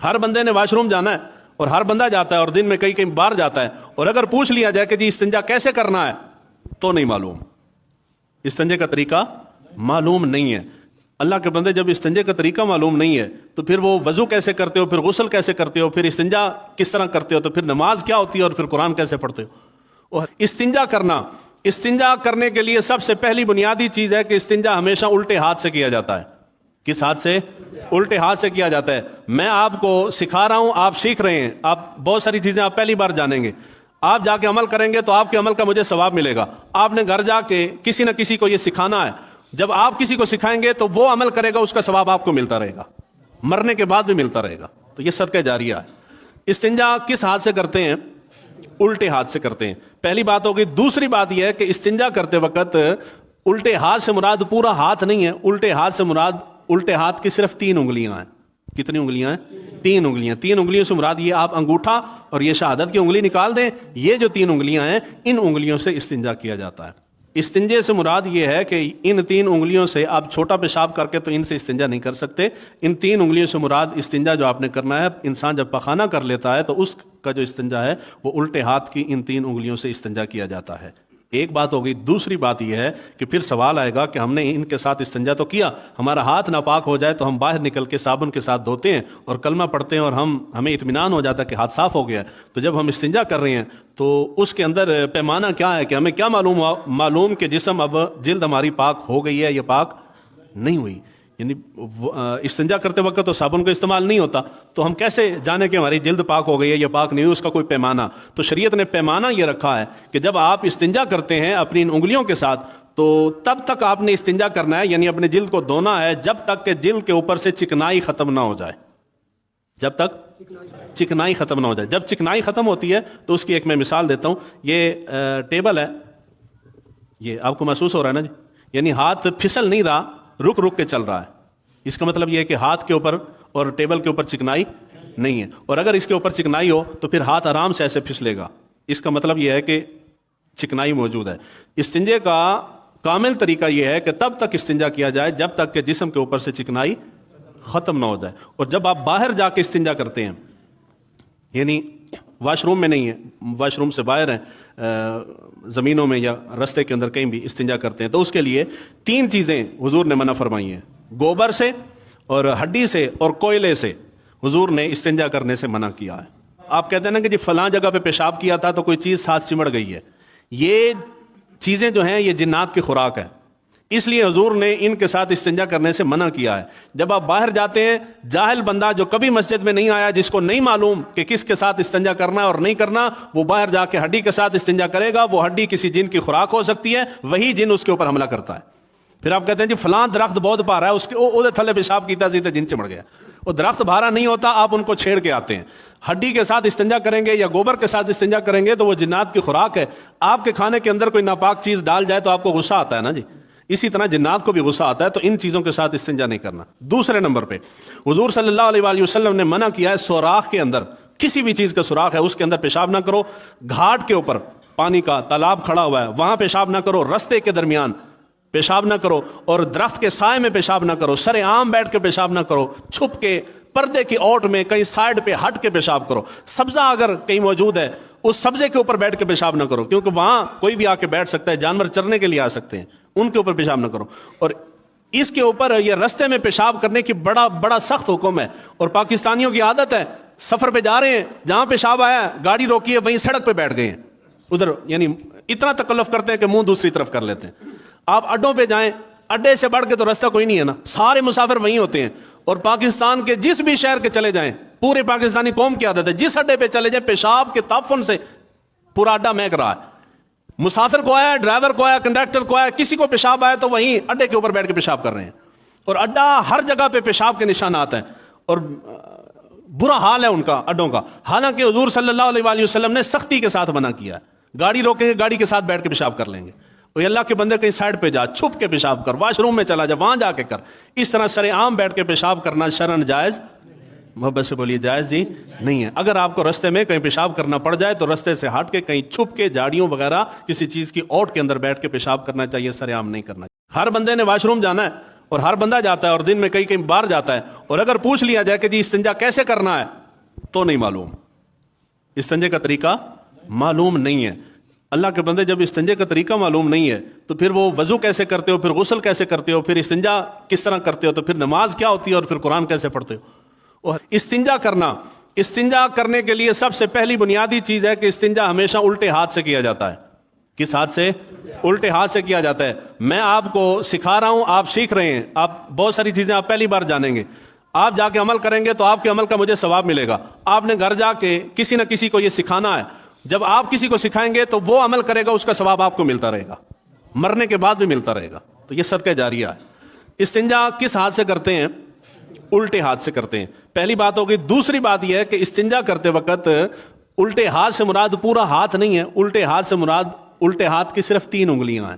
ہر بندے نے wash room جانا ہے اور ہر بندہ جاتا ہے اور دن میں کئی کئی بار جاتا ہے، اور اگر پوچھ لیا جائے کہ جی استنجا کیسے کرنا ہے تو نہیں معلوم، استنجے کا طریقہ معلوم نہیں ہے۔ اللہ کے بندے جب استنجے کا طریقہ معلوم نہیں ہے تو پھر وہ وضو کیسے کرتے ہو، پھر غسل کیسے کرتے ہو، پھر استنجا کس طرح کرتے ہو، تو پھر نماز کیا ہوتی ہے، اور پھر قرآن کیسے پڑھتے ہو۔ اور استنجا کرنے کے لیے سب سے پہلی بنیادی چیز ہے کہ استنجا ہمیشہ الٹے ہاتھ سے کیا جاتا ہے۔ کس ہاتھ سے؟ الٹے ہاتھ سے کیا جاتا ہے۔ میں آپ کو سکھا رہا ہوں، آپ سیکھ رہے ہیں، آپ بہت ساری چیزیں آپ پہلی بار جانیں گے، آپ جا کے عمل کریں گے تو آپ کے عمل کا مجھے ثواب ملے گا۔ آپ نے گھر جا کے کسی نہ کسی کو یہ سکھانا ہے، جب آپ کسی کو سکھائیں گے تو وہ عمل کرے گا، اس کا ثواب آپ کو ملتا رہے گا، مرنے کے بعد بھی ملتا رہے گا۔ تو یہ صدقہ جاریہ ہے۔ استنجا کس ہاتھ سے کرتے ہیں؟ الٹے ہاتھ سے کرتے ہیں، پہلی بات ہوگی۔ دوسری بات یہ ہے کہ استنجا کرتے وقت الٹے ہاتھ سے مراد پورا ہاتھ نہیں ہے، الٹے ہاتھ سے مراد الٹے ہاتھ کی صرف 3 انگلیاں ہیں۔ کتنی انگلیاں ہیں؟ 3 انگلیاں۔ 3 انگلیوں سے مراد یہ آپ انگوٹھا اور یہ شہادت کی انگلی نکال دیں، یہ جو 3 انگلیاں ہیں ان انگلیوں سے استنجا کیا جاتا ہے۔ استنجے سے مراد یہ ہے کہ ان 3 انگلیوں سے آپ چھوٹا پیشاب کر کے تو ان سے استنجا نہیں کر سکتے۔ ان 3 انگلیوں سے مراد استنجا جو آپ نے کرنا ہے، انسان جب پخانہ کر لیتا ہے تو اس کا جو استنجا ہے وہ الٹے ہاتھ کی ان 3 انگلیوں سے استنجا کیا جاتا ہے۔ ایک بات ہوگی۔ دوسری بات یہ ہے کہ پھر سوال آئے گا کہ ہم نے ان کے ساتھ استنجا تو کیا، ہمارا ہاتھ ناپاک ہو جائے تو ہم باہر نکل کے صابن کے ساتھ دھوتے ہیں اور کلمہ پڑھتے ہیں اور ہمیں اطمینان ہو جاتا ہے کہ ہاتھ صاف ہو گیا ہے۔ تو جب ہم استنجا کر رہے ہیں تو اس کے اندر پیمانہ کیا ہے کہ ہمیں کیا معلوم کہ جسم اب جلد ہماری پاک ہو گئی ہے یا پاک نہیں ہوئی۔ یعنی استنجا کرتے وقت تو صابن کا استعمال نہیں ہوتا، تو ہم کیسے جانے کہ ہماری جلد پاک ہو گئی ہے یا پاک نہیں ہوئی؟ اس کا کوئی پیمانہ۔ تو شریعت نے پیمانہ یہ رکھا ہے کہ جب آپ استنجا کرتے ہیں اپنی ان انگلیوں کے ساتھ تو تب تک آپ نے استنجا کرنا ہے، یعنی اپنے جلد کو دھونا ہے جب تک کہ جلد کے اوپر سے چکنائی ختم نہ ہو جائے، جب تک چکنائی ختم نہ ہو جائے۔ جب چکنائی ختم ہوتی ہے تو اس کی ایک میں مثال دیتا ہوں۔ یہ ٹیبل ہے، یہ آپ کو محسوس ہو رہا ہے نا جی، یعنی ہاتھ پھسل نہیں رہا، رک رک کے چل رہا ہے۔ اس کا مطلب یہ ہے کہ ہاتھ کے اوپر اور ٹیبل کے اوپر چکنائی نہیں ہے، اور اگر اس کے اوپر چکنائی ہو تو پھر ہاتھ آرام سے ایسے پھسلے گا۔ اس کا مطلب یہ ہے کہ چکنائی موجود ہے۔ استنجے کا کامل طریقہ یہ ہے کہ تب تک استنجا کیا جائے جب تک کہ جسم کے اوپر سے چکنائی ختم نہ ہو جائے۔ اور جب آپ باہر جا کے استنجا کرتے ہیں، یعنی واش روم میں نہیں ہے، واش روم سے باہر ہیں، زمینوں میں یا رستے کے اندر کہیں بھی استنجا کرتے ہیں، تو اس کے لیے 3 چیزیں حضور نے منع فرمائی ہیں۔ گوبر سے اور ہڈی سے اور کوئلے سے حضور نے استنجا کرنے سے منع کیا ہے۔ آپ کہتے ہیں نا کہ جی فلاں جگہ پہ پیشاب کیا تھا تو کوئی چیز ساتھ چمڑ گئی ہے، یہ چیزیں جو ہیں یہ جنات کی خوراک ہے، اس لیے حضور نے ان کے ساتھ استنجا کرنے سے منع کیا ہے۔ جب آپ باہر جاتے ہیں، جاہل بندہ جو کبھی مسجد میں نہیں آیا، جس کو نہیں معلوم کہ کس کے ساتھ استنجا کرنا ہے اور نہیں کرنا، وہ باہر جا کے ہڈی کے ساتھ استنجا کرے گا۔ وہ ہڈی کسی جن کی خوراک ہو سکتی ہے، وہی جن اس کے اوپر حملہ کرتا ہے۔ پھر آپ کہتے ہیں جی فلاں درخت بہت بھارا ہے، اس کے تھلے پیشاب کیتا سیدھے جن چمڑ گیا۔ وہ درخت بھارا نہیں ہوتا، آپ ان کو چھیڑ کے آتے ہیں۔ ہڈی کے ساتھ استنجا کریں گے یا گوبر کے ساتھ استنجا کریں گے تو وہ جنات کی خوراک ہے۔ آپ کے کھانے کے اندر کوئی ناپاک چیز ڈال جائے تو آپ کو غصہ آتا ہے نا جی، اسی طرح جنات کو بھی غصہ آتا ہے، تو ان چیزوں کے ساتھ استنجا نہیں کرنا۔ دوسرے نمبر پہ حضور صلی اللہ علیہ وآلہ وسلم نے منع کیا ہے سوراخ کے اندر، کسی بھی چیز کا سوراخ ہے اس کے اندر پیشاب نہ کرو۔ گھاٹ کے اوپر پانی کا تالاب کھڑا ہوا ہے وہاں پیشاب نہ کرو، رستے کے درمیان پیشاب نہ کرو، اور درخت کے سائے میں پیشاب نہ کرو، سر عام بیٹھ کے پیشاب نہ کرو، چھپ کے پردے کی اوٹ میں کہیں سائڈ پہ ہٹ کے پیشاب کرو۔ سبزہ اگر کہیں موجود ہے اس سبزے کے اوپر بیٹھ کے پیشاب نہ کرو، کیونکہ وہاں کوئی بھی آ کے بیٹھ سکتا ہے، جانور چرنے کے لیے آ سکتے ہیں، ان کے اوپر پیشاب نہ کرو۔ اور اس کے اوپر یہ رستے میں پیشاب کرنے کی بڑا سخت حکم ہے، اور پاکستانیوں کی عادت ہے سفر پہ جا رہے ہیں، جہاں پیشاب آیا گاڑی روکی ہے وہیں سڑک پہ بیٹھ گئے ہیں ادھر، یعنی اتنا تکلف کرتے ہیں کہ منہ دوسری طرف کر لیتے ہیں۔ آپ اڈوں پہ جائیں، اڈے سے بڑھ کے تو رستہ کوئی نہیں ہے نا، سارے مسافر وہیں ہوتے ہیں۔ اور پاکستان کے جس بھی شہر کے چلے جائیں، پورے پاکستانی قوم کی عادت ہے جس اڈے پہ چلے جائیں پیشاب کے تعفن سے پورا اڈا مہک رہا ہے۔ مسافر کو آیا، ڈرائیور کو آیا، کنڈکٹر کو آیا، کسی کو پیشاب آیا تو وہیں اڈے کے اوپر بیٹھ کے پیشاب کر رہے ہیں، اور اڈا ہر جگہ پہ پیشاب کے نشانات ہیں، اور برا حال ہے ان کا اڈوں کا۔ حالانکہ حضور صلی اللہ علیہ وآلہ وسلم نے سختی کے ساتھ منع کیا ہے، گاڑی روکیں گے گاڑی کے ساتھ بیٹھ کے پیشاب کر لیں گے، وہ اللہ کے بندے کہیں سائڈ پہ جا، چھپ کے پیشاب کر، واش روم میں چلا جا وہاں جا کے کر۔ اس طرح سر عام بیٹھ کے پیشاب کرنا شرعاً جائز، محبت سے بولیے جائز ہی نہیں ہے۔ اگر آپ کو رستے میں کہیں پیشاب کرنا پڑ جائے تو رستے سے ہٹ کے کہیں چھپ کے جھاڑیوں وغیرہ کسی چیز کی اوٹ کے اندر بیٹھ کے پیشاب کرنا چاہیے، سر عام نہیں کرنا چاہیے۔ ہر بندے نے واش روم جانا ہے اور ہر بندہ جاتا ہے اور دن میں کئی کئی بار جاتا ہے, اور اگر پوچھ لیا جائے کہ جی استنجا کیسے کرنا ہے تو نہیں معلوم, استنجے کا طریقہ معلوم نہیں ہے. اللہ کے بندے جب استنجے کا طریقہ معلوم نہیں ہے تو پھر وہ وضو کیسے کرتے ہو, پھر غسل کیسے کرتے ہو, پھر استنجا کس طرح کرتے ہو, تو پھر نماز کیا ہوتی ہے, اور پھر قرآن کیسے پڑھتے ہو. اور استنجا کرنا, استنجا کرنے کے لیے سب سے پہلی بنیادی چیز ہے کہ استنجا ہمیشہ الٹے ہاتھ سے کیا جاتا ہے. کس ہاتھ سے؟ الٹے ہاتھ سے کیا جاتا ہے. میں آپ کو سکھا رہا ہوں, آپ سیکھ رہے ہیں, آپ بہت ساری چیزیں آپ پہلی بار جانیں گے, آپ جا کے عمل کریں گے تو آپ کے عمل کا مجھے ثواب ملے گا. آپ نے گھر جا کے کسی نہ کسی کو یہ سکھانا ہے, جب آپ کسی کو سکھائیں گے تو وہ عمل کرے گا, اس کا ثواب آپ کو ملتا رہے گا, مرنے کے بعد بھی ملتا رہے گا. تو یہ صدقہ جاریہ ہے. استنجا کس ہاتھ سے کرتے ہیں؟ الٹے ہاتھ سے کرتے ہیں. پہلی بات ہوگی. دوسری بات یہ ہے کہ استنجا کرتے وقت الٹے ہاتھ سے مراد پورا ہاتھ نہیں ہے, الٹے ہاتھ سے مراد الٹے ہاتھ کی صرف 3 انگلیاں ہیں.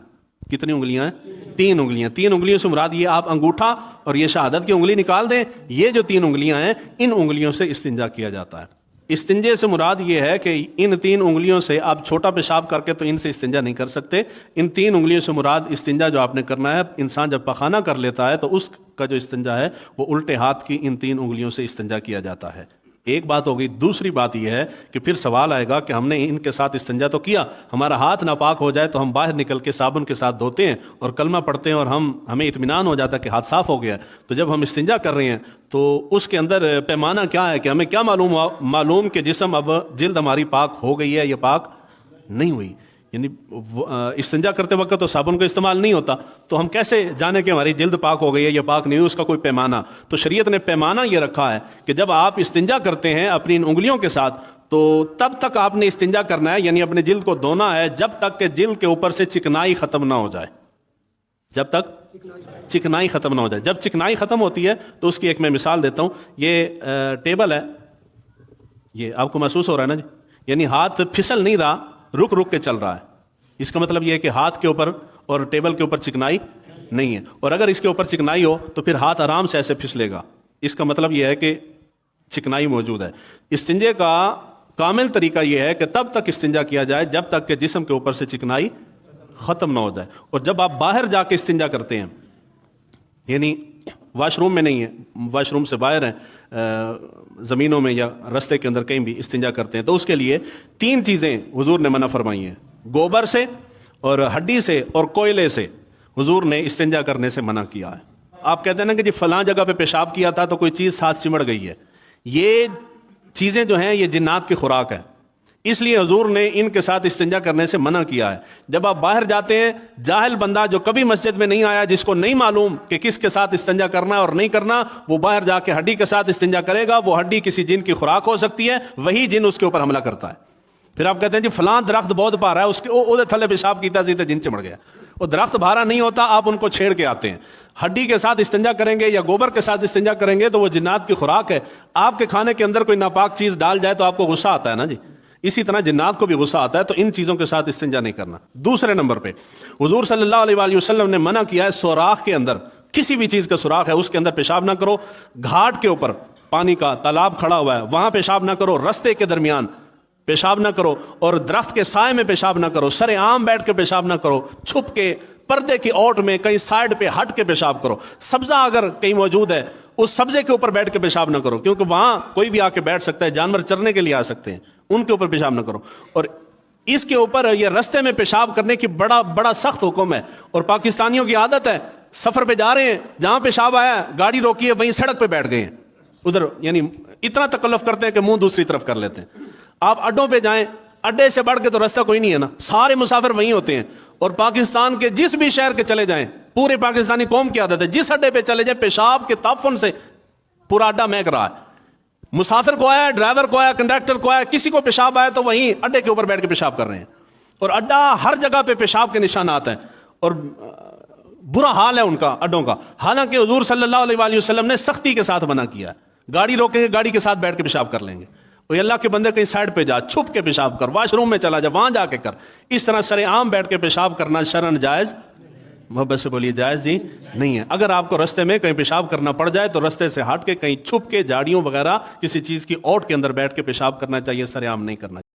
کتنی انگلیاں ہیں؟ 3 انگلیاں. 3 انگلیوں سے مراد یہ آپ انگوٹھا اور یہ شہادت کی انگلی نکال دیں, یہ جو 3 انگلیاں ہیں ان انگلیوں سے استنجا کیا جاتا ہے. استنجے سے مراد یہ ہے کہ ان 3 انگلیوں سے آپ چھوٹا پیشاب کر کے تو ان سے استنجا نہیں کر سکتے. ان 3 انگلیوں سے مراد استنجا جو آپ نے کرنا ہے, انسان جب پخانہ کر لیتا ہے تو اس کا جو استنجا ہے وہ الٹے ہاتھ کی ان 3 انگلیوں سے استنجا کیا جاتا ہے. ایک بات ہوگی. دوسری بات یہ ہے کہ پھر سوال آئے گا کہ ہم نے ان کے ساتھ استنجا تو کیا, ہمارا ہاتھ ناپاک ہو جائے تو ہم باہر نکل کے صابن کے ساتھ دھوتے ہیں اور کلمہ پڑھتے ہیں اور ہمیں اطمینان ہو جاتا ہے کہ ہاتھ صاف ہو گیا. تو جب ہم استنجا کر رہے ہیں تو اس کے اندر پیمانہ کیا ہے کہ ہمیں کیا معلوم کہ جسم اب جلد ہماری پاک ہو گئی ہے یا پاک نہیں ہوئی. یعنی استنجا کرتے وقت تو صابن کا استعمال نہیں ہوتا, تو ہم کیسے جانے کہ ہماری جلد پاک ہو گئی ہے یا پاک نہیں ہوئی, اس کا کوئی پیمانہ. تو شریعت نے پیمانہ یہ رکھا ہے کہ جب آپ استنجا کرتے ہیں اپنی ان انگلیوں کے ساتھ تو تب تک آپ نے استنجا کرنا ہے, یعنی اپنے جلد کو دھونا ہے جب تک کہ جلد کے اوپر سے چکنائی ختم نہ ہو جائے. جب تک چکنائی ختم نہ ہو جائے. جب چکنائی ختم ہوتی ہے تو اس کی ایک میں مثال دیتا ہوں. یہ ٹیبل ہے, یہ آپ کو محسوس ہو رہا ہے نا جی, یعنی ہاتھ پھسل نہیں رہا, رک رک کے چل رہا ہے. اس کا مطلب یہ ہے کہ ہاتھ کے اوپر اور ٹیبل کے اوپر چکنائی نہیں ہے, اور اگر اس کے اوپر چکنائی ہو تو پھر ہاتھ آرام سے ایسے پھسلے گا. اس کا مطلب یہ ہے کہ چکنائی موجود ہے. استنجے کا کامل طریقہ یہ ہے کہ تب تک استنجا کیا جائے جب تک کہ جسم کے اوپر سے چکنائی ختم نہ ہو جائے. اور جب آپ باہر جا کے استنجا کرتے ہیں, یعنی واش روم میں نہیں ہے, واش روم سے باہر ہیں, زمینوں میں یا رستے کے اندر کہیں بھی استنجا کرتے ہیں, تو اس کے لیے 3 چیزیں حضور نے منع فرمائی ہیں. گوبر سے اور ہڈی سے اور کوئلے سے حضور نے استنجا کرنے سے منع کیا ہے. آپ کہتے ہیں نا کہ جی فلاں جگہ پہ پیشاب کیا تھا تو کوئی چیز ساتھ چمڑ گئی ہے. یہ چیزیں جو ہیں یہ جنات کی خوراک ہے, اس لیے حضور نے ان کے ساتھ استنجا کرنے سے منع کیا ہے. جب آپ باہر جاتے ہیں, جاہل بندہ جو کبھی مسجد میں نہیں آیا, جس کو نہیں معلوم کہ کس کے ساتھ استنجا کرنا ہے اور نہیں کرنا, وہ باہر جا کے ہڈی کے ساتھ استنجا کرے گا. وہ ہڈی کسی جن کی خوراک ہو سکتی ہے, وہی جن اس کے اوپر حملہ کرتا ہے. پھر آپ کہتے ہیں جی فلاں درخت بہت بھارا ہے, اس کے تھلے پیشاب کیتا سیدھے جن چمڑ گیا. وہ درخت بھارا نہیں ہوتا, آپ ان کو چھیڑ کے آتے ہیں. ہڈی کے ساتھ استنجا کریں گے یا گوبر کے ساتھ استنجا کریں گے تو وہ جنات کی خوراک ہے. آپ کے کھانے کے اندر کوئی ناپاک چیز ڈال جائے تو آپ کو غصہ آتا ہے نا جی, اسی طرح جنات کو بھی غصہ آتا ہے. تو ان چیزوں کے ساتھ استنجا نہیں کرنا. دوسرے نمبر پہ حضور صلی اللہ علیہ وآلہ وسلم نے منع کیا ہے سوراخ کے اندر, کسی بھی چیز کا سوراخ ہے اس کے اندر پیشاب نہ کرو. گھاٹ کے اوپر پانی کا تالاب کھڑا ہوا ہے وہاں پیشاب نہ کرو, رستے کے درمیان پیشاب نہ کرو, اور درخت کے سائے میں پیشاب نہ کرو, سر عام بیٹھ کے پیشاب نہ کرو, چھپ کے پردے کی اوٹ میں کہیں سائڈ پہ ہٹ کے پیشاب کرو. سبزہ اگر کہیں موجود ہے اس سبزے کے اوپر بیٹھ کے پیشاب نہ کرو, کیونکہ وہاں کوئی بھی آ کے بیٹھ سکتا ہے, جانور چرنے کے لیے آ سکتے ہیں, ان کے اوپر پیشاب نہ کرو. اور اس کے اوپر یہ رستے میں پیشاب کرنے کی بڑا سخت حکم ہے. اور پاکستانیوں کی عادت ہے, سفر پہ جا رہے ہیں, جہاں پیشاب آیا گاڑی روکی ہے وہیں سڑک پہ بیٹھ گئے ہیں ادھر, یعنی اتنا تکلف کرتے ہیں کہ منہ دوسری طرف کر لیتے ہیں. آپ اڈوں پہ جائیں, اڈے سے بڑھ کے تو راستہ کوئی نہیں ہے نا, سارے مسافر وہیں ہوتے ہیں. اور پاکستان کے جس بھی شہر کے چلے جائیں, پورے پاکستانی قوم کی عادت ہے, جس اڈے پہ چلے جائیں پیشاب کے تعفن سے پورا اڈا مہک رہا ہے. مسافر کو آیا, ڈرائیور کو آیا, کنڈکٹر کو آیا, کسی کو پیشاب آیا تو وہیں اڈے کے اوپر بیٹھ کے پیشاب کر رہے ہیں. اور اڈا ہر جگہ پہ پیشاب کے نشانات ہیں, اور برا حال ہے ان کا اڈوں کا. حالانکہ حضور صلی اللہ علیہ وآلہ وسلم نے سختی کے ساتھ منع کیا ہے. گاڑی روکیں گے, گاڑی کے ساتھ بیٹھ کے پیشاب کر لیں گے. وہ اللہ کے بندے کہیں سائڈ پہ جا, چھپ کے پیشاب کر, واش روم میں چلا جا, وہاں جا کے کر. اس طرح سر عام بیٹھ کے پیشاب کرنا شرعن جائز, محبت سے بولیے جائز ہی نہیں ہے. اگر آپ کو رستے میں کہیں پیشاب کرنا پڑ جائے تو رستے سے ہٹ کے کہیں چھپ کے جھاڑیوں وغیرہ کسی چیز کی اوٹ کے اندر بیٹھ کے پیشاب کرنا چاہیے, سر عام نہیں کرنا چاہیے.